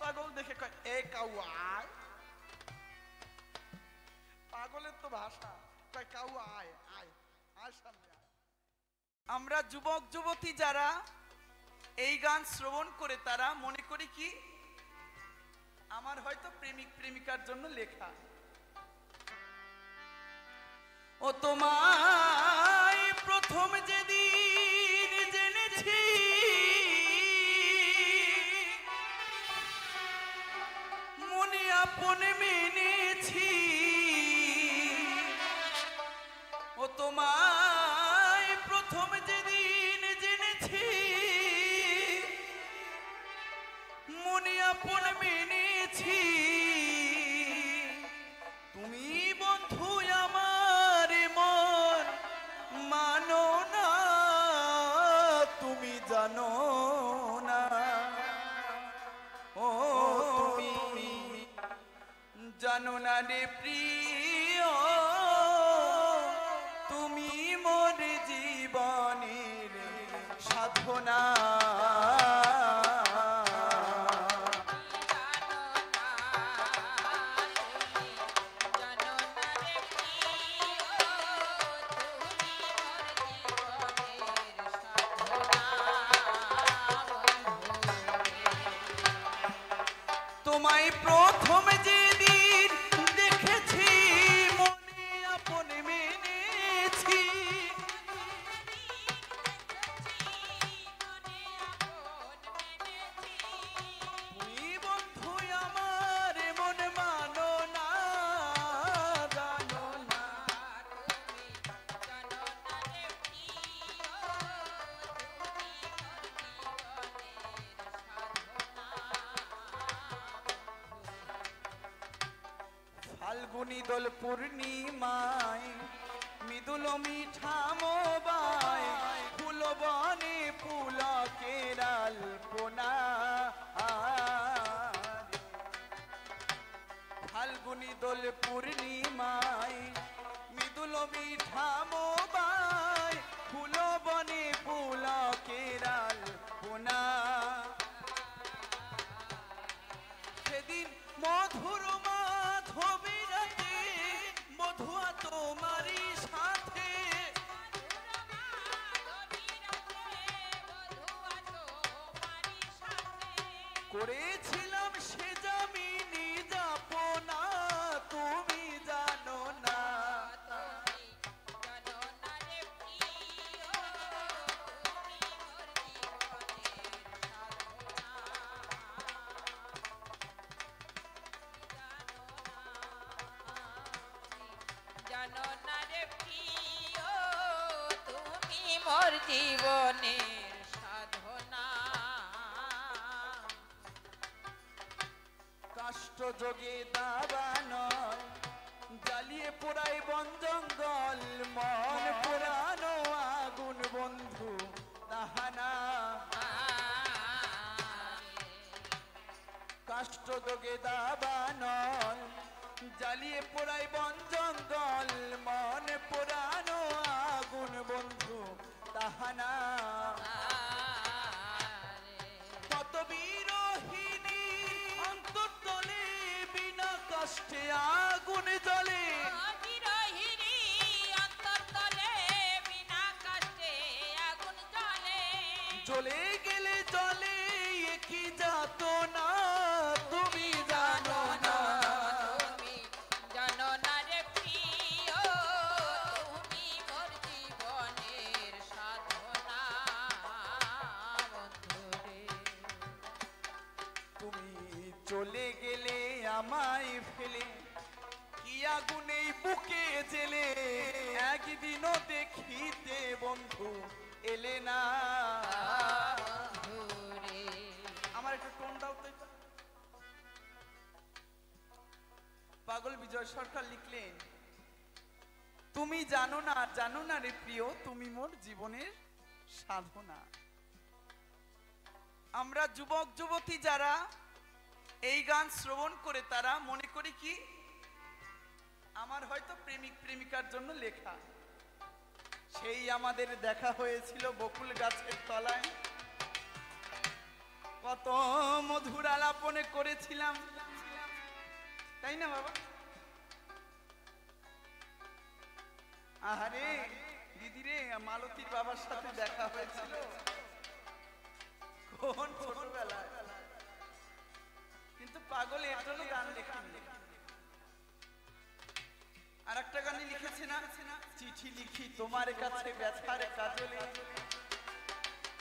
পাগল দেখে কয় এ কাউয়া আয়। পাগলের তো ভাষা, কয় কাউয়া আয় আয় আয় সামনে আয়। আমরা যুবক যুবতী যারা এই গান শ্রবণ করে তারা মনে করি কি আমার হয়তো প্রেমিক প্রেমিকার জন্য লেখা। ও তোমায় প্রথম যেদিন জেনেছি মনে আপনে মেনেছি। ও তোমায় প্রথম যেদিন জেনেছি মনে আপনে মেনেছি। তুমি বন্ধু আমার মন মানো না, তুমি জানো না। ও তুমি জানো না রে প্রিয়, তুমি মোর জীবনের সাধনা। তোমায় প্রথম যেদিন দেখেছি মনে আপনে মেনেছি। তুমি বন্ধু আমার মন মানো না, জানো না। ফাল্গুনি দোল পূর্ণিমায় মৃদুল মিঠা মোবায় ফুল বনে পুলকের আলপনা। ফাল্গুনি দোল পূর্ণিমায় মৃদুল মিঠা মোবায় ফুল বনে পুলকের আলপনা। সেদিন মধুর মাধবীরাতে মধুয়া তোমারই সাথে করেছিলাম সে জামিনী যাপনা। তুমি জানো না, জানো না রে প্রিয়, তুমি মোর জীবনের সাধনা। কাষ্ঠ যোগে দাবানল জ্বালিয়ে পোড়াই বন জঙ্গল মন পোড়ানো আগুন বন্ধু তাহানা। কাষ্ঠ যোগে দাবানল জ্বালিয়ে পোড়াই বন জঙ্গল মন পোড়ানো আগুন বন্ধু তাহানা। কত বিরোহিনী অন্তর্তলে বিনা কষ্টে আগুন জ্বলে। বিরহিনী অন্তর্তলে বিনা কষ্টে আগুন জ্বলে। জ্বলে গেলে জলে কি যাত না, তুমি জানো না। তুমি জানো না রে প্রিয়, তুমি মোর জীবনের সাধনা। বন্ধুরে তুমি চলে গেলে আমায় ফেলে কি আগুনে বুকে জেলে একদিনও দেখিতে বন্ধু এলে না। বন্ধুরে আমার একটু টোন দাও তো। পাগল বিজয় সরকার লিখলেন তুমি জানো না রে প্রিয়, তুমি মোর জীবনের সাধনা। আমরা যুবক যুবতী যারা এই গান শ্রবণ করে তারা মনে করি কি আমার হয়তো প্রেমিক প্রেমিকার জন্য লেখা। সেই আমাদের দেখা হয়েছিল বকুল গাছের তলায়। কত মধুর আলাপনে করেছিলাম, তাই না বাবা? আহারে দিদিরে, মালতীর বাবার সাথে দেখা হয়েছিল কোন ছোটবেলায়, কিন্তু পাগল এর জন্য গান লেখেনি। আর একটা গানে লিখেছে না, চিঠি লিখি তোমার কাছে ব্যথার কাজলে,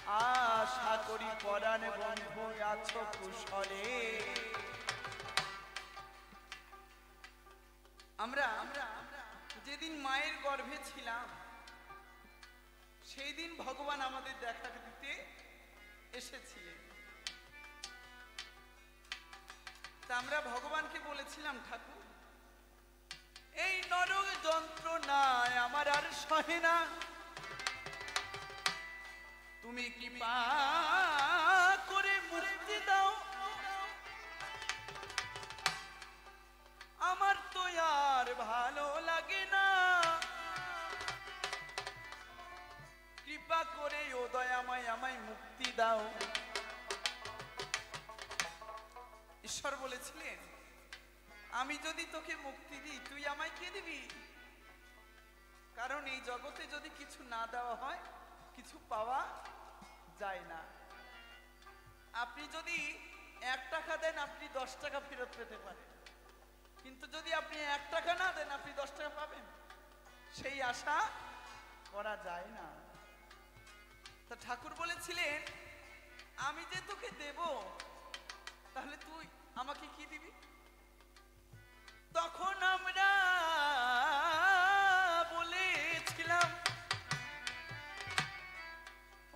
আশা করি পরাণে বন্ধু আছো কুশলে। আমরা যেদিন মায়ের গর্ভে ছিলাম সেই দিন ভগবান আমাদের দেখা দিতে এসেছিলেন। তা আমরা ভগবানকে বলেছিলাম, ঠাকুর এই নরক যন্ত্রণায় আমার আর সহে না, তুমি কৃপা করে মুক্তি দাও, আমার তো আর ভালো লাগে না, কৃপা করে ও দয়াময় আমায় মুক্তি দাও। ঈশ্বর বলেছিলেন, আমি যদি তোকে মুক্তি দিই তুই আমায় কে দিবি? কারণ এই জগতে যদি কিছু না দেওয়া হয় কিছু পাওয়া যায় না। আপনি যদি 1 টাকা দেন আপনি 10 টাকা ফেরত পেতে পারেন, কিন্তু যদি আপনি 1 টাকা না দেন আপনি 10 টাকা পাবেন, সেই আশা করা যায় না। তা ঠাকুর বলেছিলেন, আমি যে তোকে দেব তাহলে তুই আমাকে কি দিবি? তখন আমরা বলেছিলাম,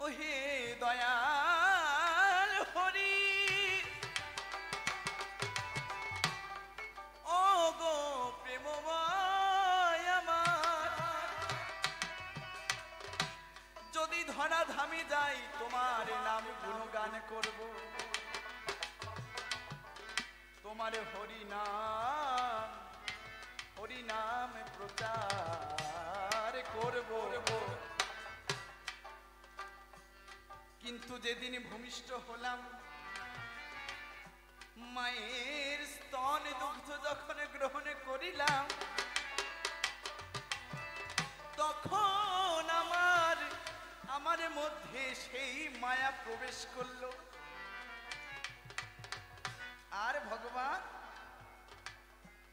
ওহে দয়াল হরি, ও গো প্রেমময় আমার, যদি ধরা ধামে যাই তোমার নাম গুণগান করব, তোমার হরিনাম হরিনাম প্রচার করব। কিন্তু যেদিন ভূমিষ্ঠ হলাম, মায়ের স্তন দুগ্ধ যখন গ্রহণ করিলাম, তখন আমার মধ্যে সেই মায়া প্রবেশ করলো। আর ভগবান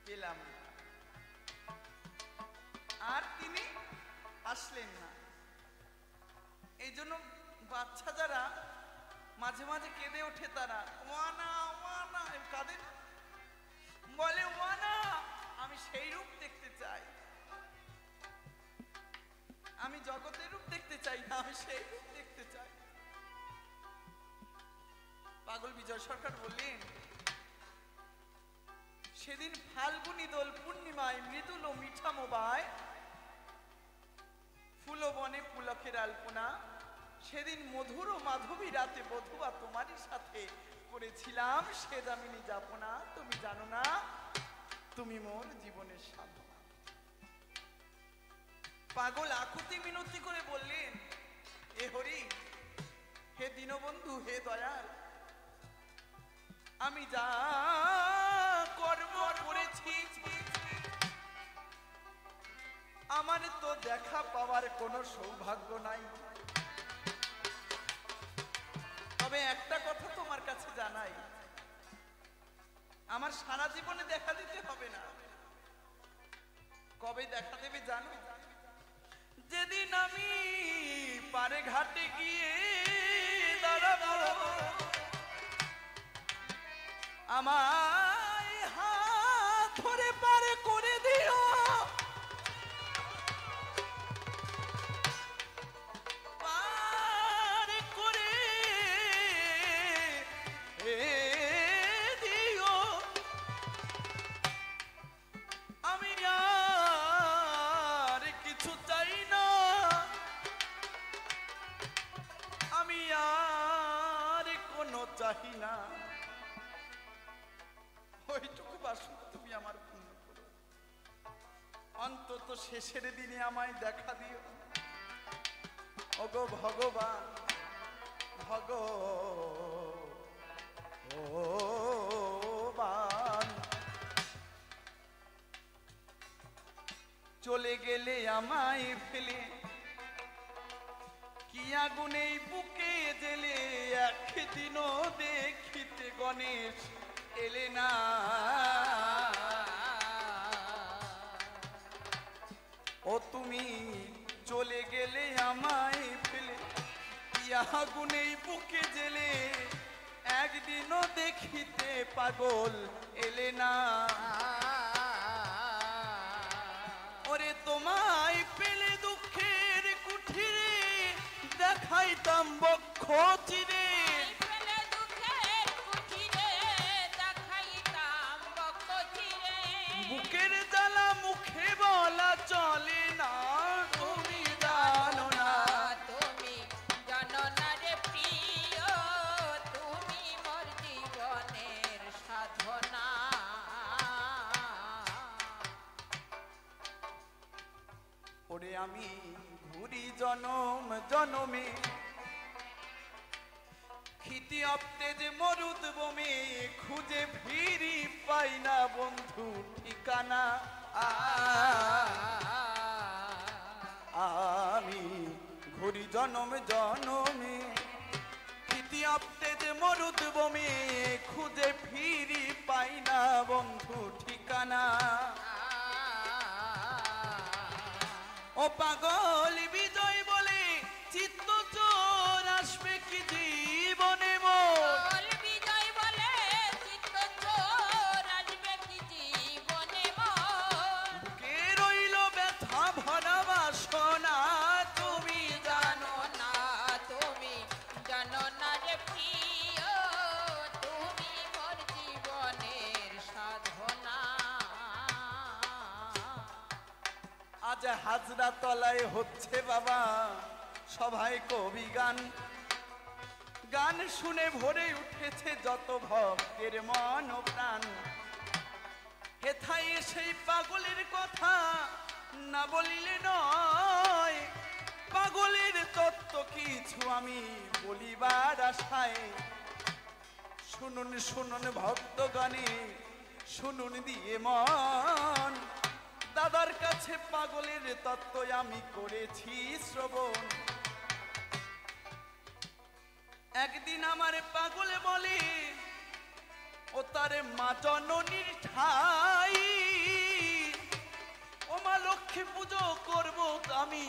পেলাম না, আর তিনি আসলেন না। এই জন্য বাচ্চা যারা মাঝে মাঝে কেঁদে ওঠে, তারা ওয়ানা ওয়ানা কাঁদে, বলে ওয়ানা আমি সেই রূপ দেখতে চাই, আমি জগতের রূপ দেখতে চাই না, আমি সেই রূপ দেখতে চাই। পাগল বিজয় সরকার বললেন, সেদিন ফাল্গুনী দোল পূর্ণিমায় মৃদুল ও মিঠা মোবায়, ফুল বনে পুলকের আলপনা, সেদিন মধুর ও মাধবী রাতে বধুয়া তোমারই সাথে করেছিলাম সে দামিনী যাপনা, তুমি জানো না তুমি মোর জীবনের সাধনা। পাগল আকুতি মিনতি করে বললেন, এ হরি, হে দীনবন্ধু, হে দয়াল, আমি যা কর্ম করেছি আমার তো দেখা পাওয়ার কোনো সৌভাগ্য নাই, তবে একটা কথা তোমার কাছে জানাই, আমার সারা জীবনে দেখা দিতে হবে না। কবে দেখা দেবে জানো? যেদিন আমি পারে ঘাটে গিয়ে দাঁড়াবো, আমায় হাত ধরে পারে করে দিও, পারে করে দিও, আমি আর কিছু চাই না, আমি আর কোনো চাই না, ওইটুকু বাসনা তুমি আমার পূর্ণ করো, অন্তত শেষের দিনে আমায় দেখা দিও। ওগো ভগবান, গেলে আমায় ফেলে কি আগুনেই বুকে জেলে একদিনও দেখিতে গণেশ এলে না ও তুমি চলে গেলে আমায় ফেলে কি আগুনেই বুকে জেলে একদিনও দেখিতে পাগল এলে না ওরে তোমায় পেলে দুঃখের কুঠিরে দেখাইতাম বক্ষ চিরে বুকের জ্বালা মুখে বলা চলে না তুমি জানো না তুমি জানো না রে প্রিয় তুমি মোর জীবনের সাধনা ওরে আমি ঘুরি জনম জনমে খিতি আপতে যে মরুদ বমে খুঁজে ফিরি পাই না বন্ধু ঠিকানা আমি ঘুরি জনম জনমে খিতি আপতে যে মরুদ বমে খুঁজে ফিরি পাই না বন্ধু ঠিকানা ও পাগল বিজয় বলে চিত্ত চোর আসবে কি জীবনে মোর বিজয় বলে চিত্ত চোর আসবে কি জীবনে মোর বুকে রইল ব্যথা ভরা বাসনা তুমি জানো না তুমি জানো না রে প্রিয় তুমি মোর জীবনের সাধনা আজ হাজরা তলায় হচ্ছে বাবা সবাই কবি গান গান শুনে ভরে উঠেছে যত ভক্তের মন ও প্রাণ হেথায় সেই পাগলের কথা না বলিলে নয় পাগলের তত্ত্ব কিছু আমি বলিবার আশায় শুনুন শুনুন ভক্তগণে শুনুন দিয়ে মন দাদার কাছে পাগলের তত্ত্ব আমি করেছি শ্রবণ একদিন আমার পাগলে বলে ও তার মা জননীর ঠাই ও মা লক্ষ্মী পুজো করব আমি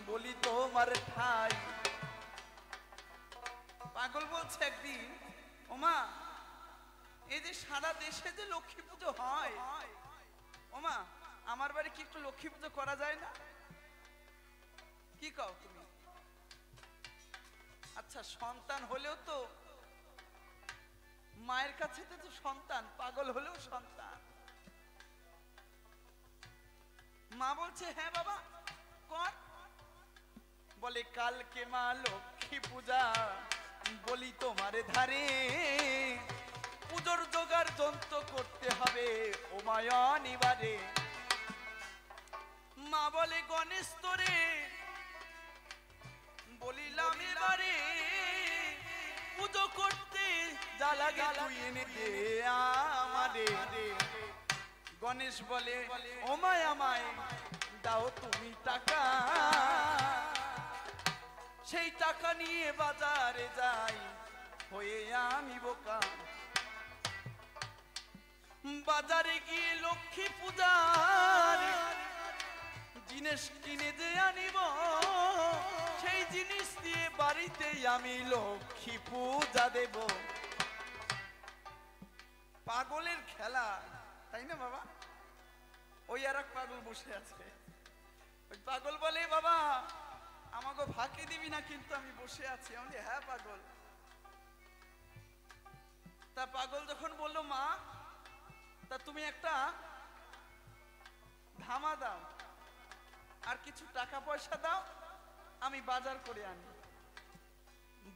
বলি তোমার ঠাই পাগল বলছে একদিন ও মা এই যে সারা দেশে যে লক্ষ্মী পুজো হয় ও মা আমার বাড়ি কি একটু লক্ষ্মী পুজো করা যায় না কি কও তুমি আচ্ছা সন্তান হলেও তো মায়ের কাছে তো সন্তান পাগল হলেও সন্তান মা বলছে হ্যাঁ বাবা কর বলে কালকে মা লক্ষ্মী পূজা বলি তোমার ধারে পুজোর জোগাড় যন্ত্র করতে হবে ও মায়া নিবারে মা বলে গণেশ তোরে বলিলাম এবারে পুজো করতে যা লাগে তুই এনে দে আমারে গণেশ বলে ও মায় আমায় দাও তুমি টাকা সেই টাকা নিয়ে বাজারে যাই হয়ে আমি বোকা বাজারে গিয়ে লক্ষ্মী পূজার জিনিস কিনে যে আনিব সেই জিনিস দিয়ে বাড়িতে আমি লক্ষ্মী পূজা দেব পাগলের খেলা তাই না বাবা ওই আর এক পাগল বসে আছে ওই পাগল বলে বাবা আমাকে ফাঁকি দিবি না কিন্তু আমি বসে আছি আমি হ্যাঁ পাগল তা পাগল যখন বললো মা তা তুমি একটা ধামা দাও আর কিছু টাকা পয়সা দাও আমি বাজার করে আনি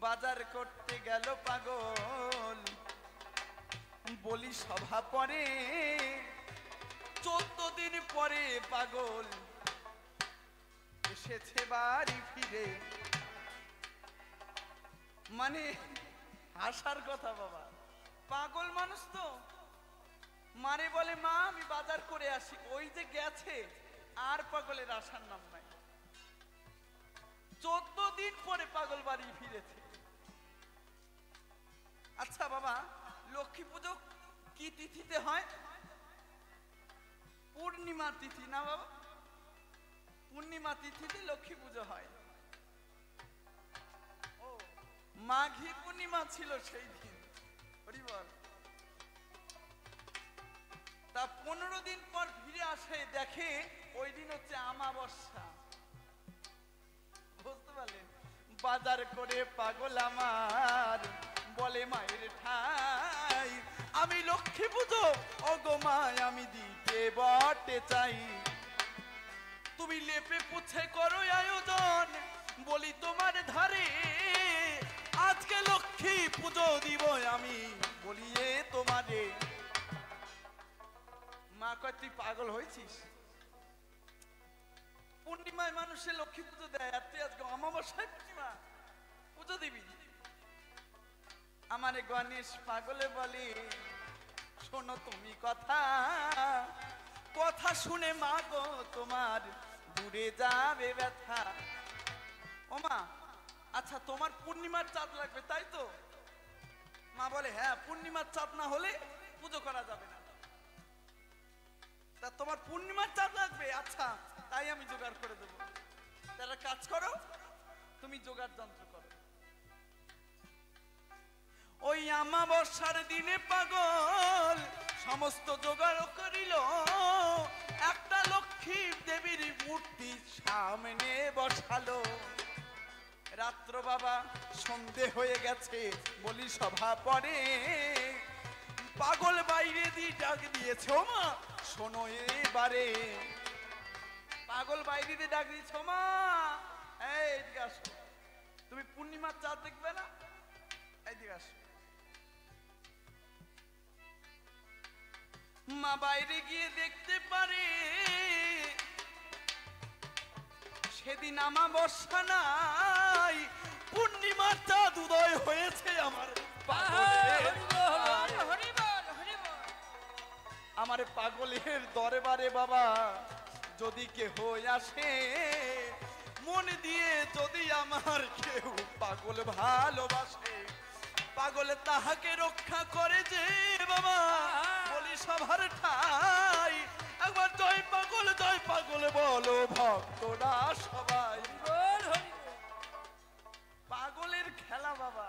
বাজার করতে গেল পাগল বলি সভা পরে 14 দিন পরে পাগল এসেছে বাড়ি ফিরে মানে আসার কথা বাবা পাগল মানুষ তো মারে বলে মা আমি বাজার করে আসি ওই যে গেছে আর পাগলের আসার নাম নাই। 14 দিন পরে পাগল বাড়ি ফিরেছে। আচ্ছা বাবা, লক্ষ্মী পুজো কি তিথিতে হয়? পূর্ণিমা তিথি না বাবা? পূর্ণিমা তিথিতে লক্ষ্মী পুজো হয়। ও, মাঘী পূর্ণিমা ছিল সেই দিন। হরি বল। তা 15 দিন পর ফিরে আসে, দেখে ওই দিন হচ্ছে আমাবস্যা। বুঝতে পারলেন? বাজার করে পাগল আমার বলে মায়ের ঠাই, আমি লক্ষ্মী পুজো ওগো মায় আমি দিতে বটে চাই। তুমি লেপে পুছে করো আয়োজন, বলি তোমার ধারে আজকে লক্ষ্মী পুজো দিব আমি, বলি এ তোমারে। মা কয় তুই পাগল হয়েছিস? পূর্ণিমায় মানুষে লক্ষ্মী পুজো দেয়, আর তুই আজকে অমাবস্যায় পূর্ণিমা পুজো দিবি? আমারে গণেশ পাগলে বলে শোনো তুমি কথা, কথা শুনে মা গো তোমার দূরে যাবে ব্যথা। ও মা, আচ্ছা তোমার পূর্ণিমার চাঁদ লাগবে তাই তো? মা বলে হ্যাঁ, পূর্ণিমার চাঁদ না হলে পুজো করা যাবে না। তা তোমার পূর্ণিমার চাঁদ লাগবে? আচ্ছা তাই আমি জোগাড় করে দেবো। তারা কাজ করো, তুমি জোগাড় যন্ত্র করো। ওই আমাবস্যার দিনে পাগল সমস্ত জোগাড় করিল, একটা লক্ষ্মী দেবীর মূর্তি সামনে বসালো। রাত্র বাবা সন্ধে হয়ে গেছে, বলি সভা পরে পাগল বাইরে দিয়ে ডাক দিয়েছে, ও মা শোনো এবারে। পাগল বাইরে দিয়ে ডাক দিয়েছে, ও মা এইদিকে আসো, তুমি পূর্ণিমার চাঁদ দেখবে না? এইদিকে আসো। মা বাইরে গিয়ে দেখতে পারে সেদিন আমাবস্যা নাই, পূর্ণিমার চাঁদ উদয় হয়েছে আমার পাগলের। আমার পাগলের দরবারে বাবা যদি কেহ আসে, মন দিয়ে যদি আমার কেউ পাগল ভালোবাসে, পাগল তাহাকে রক্ষা করে যে বাবা, বলি সবার ঠাই একবার জয় পাগল বলো ভক্তরা সবাই। পাগলের খেলা বাবা,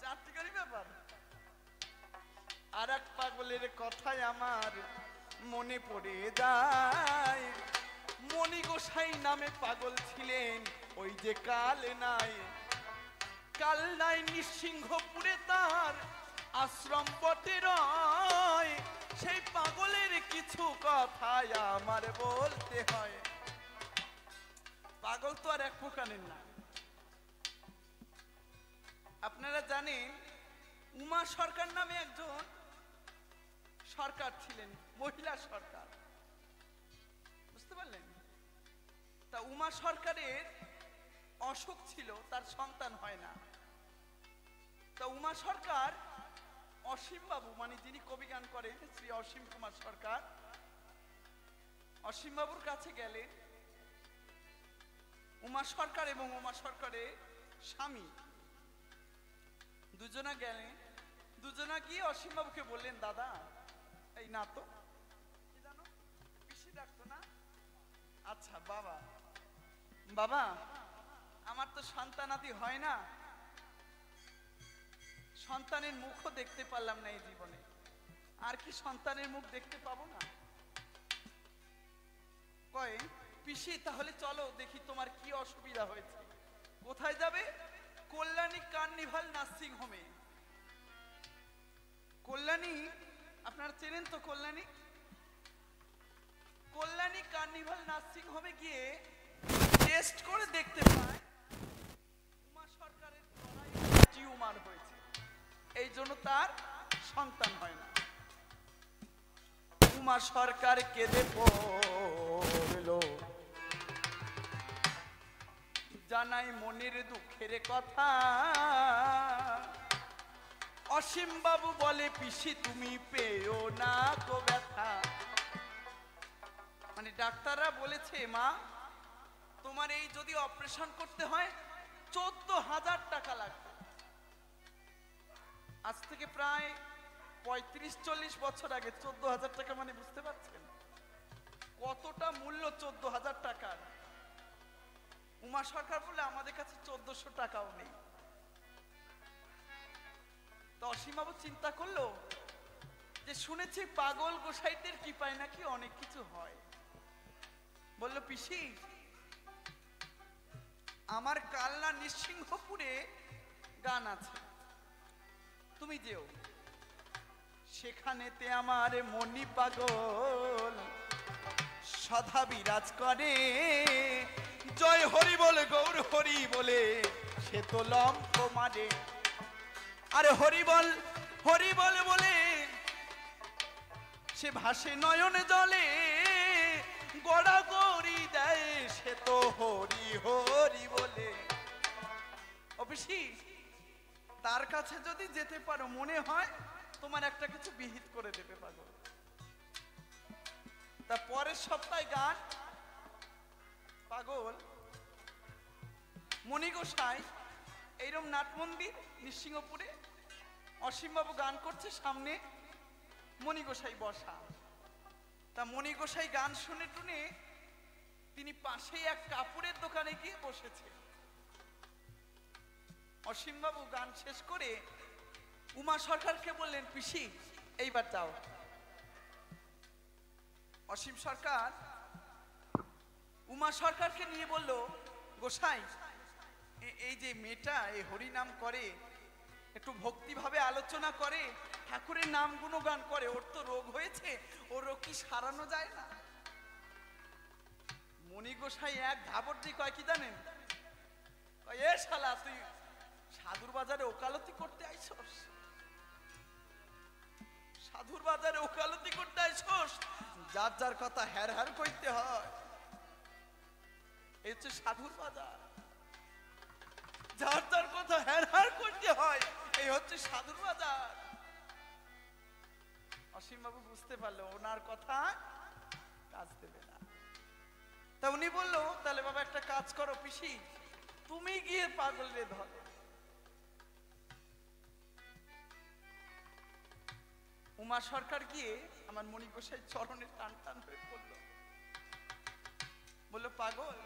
চারটিকারি ব্যাপার। আর এক পাগলের কথাই আমার মনে পড়ে যায়, মণি গোসাই নামে পাগল ছিলেন, ওই যে কাল নাই নৃসিংহপুরে তার আশ্রম বটে রয়। সেই পাগলের কিছু কথাই আমার বলতে হয়। পাগল তো আর এক প্রকারের না। আপনারা জানেন উমা সরকার নামে একজন সরকার ছিলেন, মহিলা সরকার। বুঝতে পারলেন? তা উমা সরকারের অসুখ ছিল, তার সন্তান হয় না। তা উমা সরকার অসীম বাবু, মানে যিনি কবি গান করেন শ্রী অসীম কুমার সরকার, অসীম বাবুর কাছে গেলেন। উমা সরকার এবং উমা সরকারের স্বামী দুজনা গেলেন। দুজনা গিয়ে অসীম বাবুকে বললেন, দাদা এই না তো কি জানো পিসি ডাকতো না? আচ্ছা বাবা, বাবা আমার তো সন্তানাদি হয় না, সন্তানের মুখও দেখতে পারলাম না এই জীবনে, আর কি সন্তানের মুখ দেখতে পাবো না? কয় পিসি তাহলে চলো দেখি তোমার কি অসুবিধা হয়েছে। কোথায় যাবে? কল্যাণী কার্নিভাল নার্সিং হোমে। কল্যাণী আপনারা চেনেন তো? কল্যাণী কল্যাণী কার্নিভাল নার্সিং হোমে গিয়ে টেস্ট করে দেখতে পায় উমা সরকারের টিউমার হয়েছে, এই জন্য তার সন্তান হয় না। উমা সরকার কেঁদে পড়ল, জানাই মনের দুঃখের কথা। অসীম বাবু বলে পিসি তুমি পেও না গো ব্যথা। মানে ডাক্তাররা বলেছে মা তোমার এই যদি অপারেশন করতে হয় 14,000 টাকা লাগবে। আজ থেকে প্রায় 35-40 বছর আগে 14,000 টাকা মানে বুঝতে পারছেন কতটা মূল্য 14,000 টাকার। উমা সরকার বলে আমাদের কাছে 1400 টাকাও নেই। তো অসীমবাবু চিন্তা করলো যে শুনেছি পাগল গোসাইদের কৃপায় নাকি অনেক কিছু হয়। বলল পিসি আমার কালনা নৃসিংহপুরে গান আছে, তুমি যেও, সেখানেতে আমার মনি পাগল সদা বিরাজ করে। জয় হরি বলে গৌর হরি বলে সে তো লম্ফ মারে। আরে হরি বল বলে সে ভাসে নয়নে জলে, গড়া গড়ি দেয় সে তো হরি হরি বলে। অবশ্যই তার কাছে যদি যেতে পারো মনে হয় তোমার একটা কিছু বিহিত করে দেবে পাগল। তা পরের সপ্তাহে গান পাগল মণি গোসাই এইরকম নাট মন্দির নৃসিংহপুরে অসীমবাবু গান করছে, সামনে মণি গোসাই বসা। তা মণি গোসাই গান শুনে টুনে তিনি পাশেই এক কাপড়ের দোকানে গিয়ে বসেছে। অসীমবাবু গান শেষ করে উমা সরকারকে বললেন পিসি এইবার যাও। অসীম সরকার উমা সরকারকে নিয়ে বলল গোসাই এই যে মেয়েটা এই হরি নাম করে, একটু ভক্তিভাবে আলোচনা করে, ঠাকুরের নাম গুণগান করে, ওর তো রোগ হয়েছে, ওর রোগ কি সারানো যায় না? মণি গোসাই এক ধাবর দিয়ে কয় কি জানেন, এ শালা তুই সাধুর বাজারে ওকালতি করতে আইছস? সাধুর বাজারে ওকালতি করতে আইছস? যার যার কথা হ্যার হ্যার কইতে হয়, এই হচ্ছে সাধুর বাজার। যার যার কথা হ্যার হ্যার করতে হয়, এই হচ্ছে সাধুর বাজার। অসীম বাবু বুঝতে পারলো ওনার কথা কাজ দেবে না। তা উনি বললো তাহলে বাবা একটা কাজ করো পিসি, তুমি গিয়ে পাগল রে ধরো। উমা সরকার গিয়ে আমার মণি গোসাই চরণে টান টান হয়ে পড়লো, বললো পাগল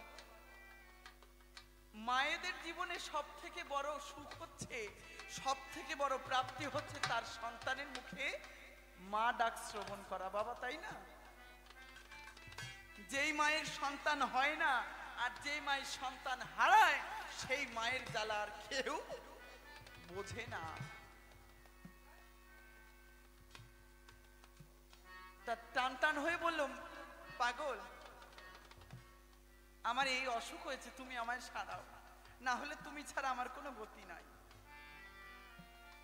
মায়েদের জীবনে সব থেকে বড় সুখ হচ্ছে, সব থেকে বড় প্রাপ্তি হচ্ছে তার সন্তানের মুখে মা ডাক শ্রবণ করা বাবা, তাই না? যেই মায়ের সন্তান হয় না আর যেই মায়ের সন্তান হারায় সেই মায়ের জ্বালা আর কেউ বোঝে না। তা টান টান হয়ে বললাম পাগল আমার এই অসুখ হয়েছে, তুমি আমায় সারাও, না হলে তুমি ছাড়া আমার কোনো গতি নাই।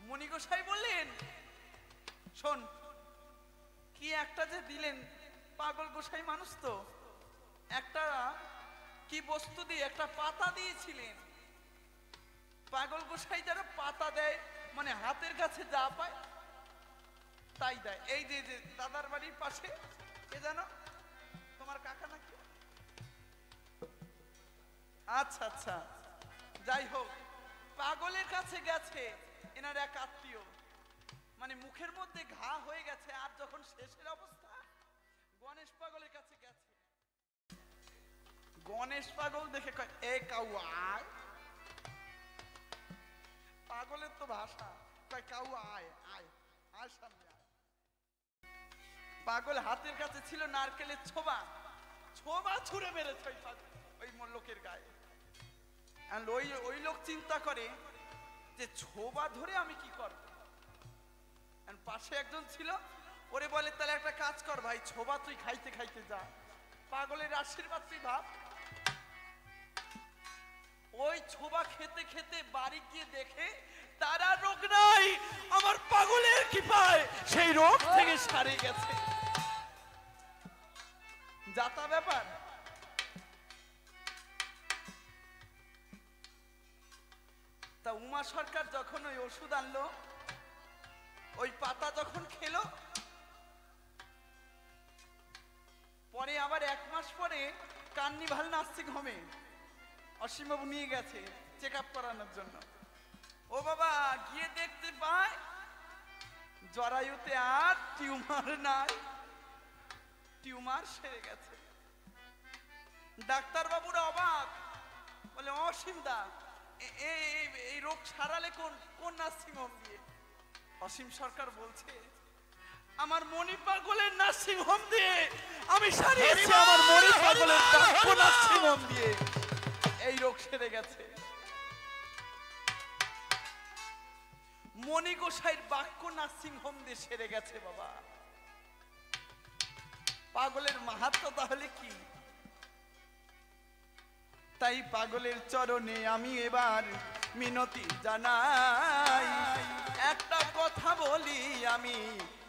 মণি গোসাই বললেন শোন কি একটা যে দিলেন, পাগল গোসাই মানুষ তো, একটা কি বস্তু দিয়ে একটা পাতা দিয়েছিলেন। পাগল গোসাই যারা পাতা দেয় মানে হাতের কাছে যা পায় তাই দেয়। এই যে যে দাদার বাড়ির পাশে কে জানো, তোমার কাকা নাকি? আচ্ছা আচ্ছা, যাই হোক পাগলের কাছে গেছে এনার এক আত্মীয়, মানে মুখের মধ্যে ঘা হয়ে গেছে, আর যখন শেষের অবস্থা গণেশ পাগলের কাছে গেছে। গণেশ পাগল দেখে কয় এ কাউ আয়। পাগলের তো ভাষা, কয় কাউ আয় আয় আয় সামনে আয়। পাগল হাতের কাছে ছিল নারকেলের ছোবা, ছোবা ছুঁড়ে মেরেছে ওই লোকের গায়ে। ওই লোক চিন্তা করে যে ছোবা ধরে আমি কি করব। পাশে একজন ছিল, ওরে বলে তাহলে একটা কাজ কর ভাই, ছোবা তুই খাইতে খাইতে যা। পাগলের আশীর্বাদ তুই ভাব। ওই ছোবা খেতে খেতে বাড়ি গিয়ে দেখে তার আর রোগ নাই, আমার পাগলের কৃপায় সেই রোগ থেকে সারে গেছে। যাতা ব্যাপার। তা উমা সরকার যখন ওই ওষুধ আনলো, ওই পাতা যখন খেলো, পরে আবার 1 মাস পরে কার্নিভাল নার্সিং হোমে অসীমবাবু নিয়ে গেছে চেক আপ করানোর জন্য। ও বাবা, গিয়ে দেখতে পায় জরায়ুতে আর টিউমার নাই, টিউমার সেরে গেছে। ডাক্তারবাবুরা অবাক, বলে অসীম দা এই রোগ সারালে কোন নার্সিং হোম দিয়ে? অসীম সরকার বলছে, আমার মণি পাগলের নার্সিং হোম দিয়ে আমি সারিয়েছি, আমার মণি পাগলের নার্সিং হোম দিয়ে এই রোগ সেরে গেছে। মণি গোসাইয়ের বাক্য নার্সিং হোম দিয়ে সেরে গেছে বাবা। পাগলের মাহাত্ম্য তাহলে কি? তাই পাগলের চরণে আমি এবার মিনতি জানাই, একটা কথা বলি আমি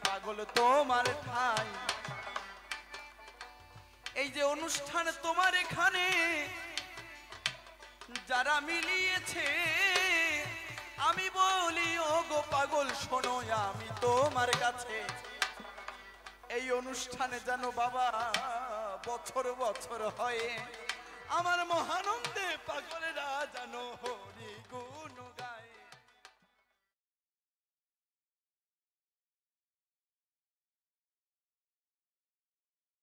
পাগল তোমার ঠাই। এই যে অনুষ্ঠান তোমার এখানে যারা মিলিয়েছে, আমি বলি ও গো পাগল শোনো আমি তোমার কাছে, এই অনুষ্ঠানে যেন বাবা বছর বছর হয়, আমার মহানন্দে পাগলেরা যেন হরি গো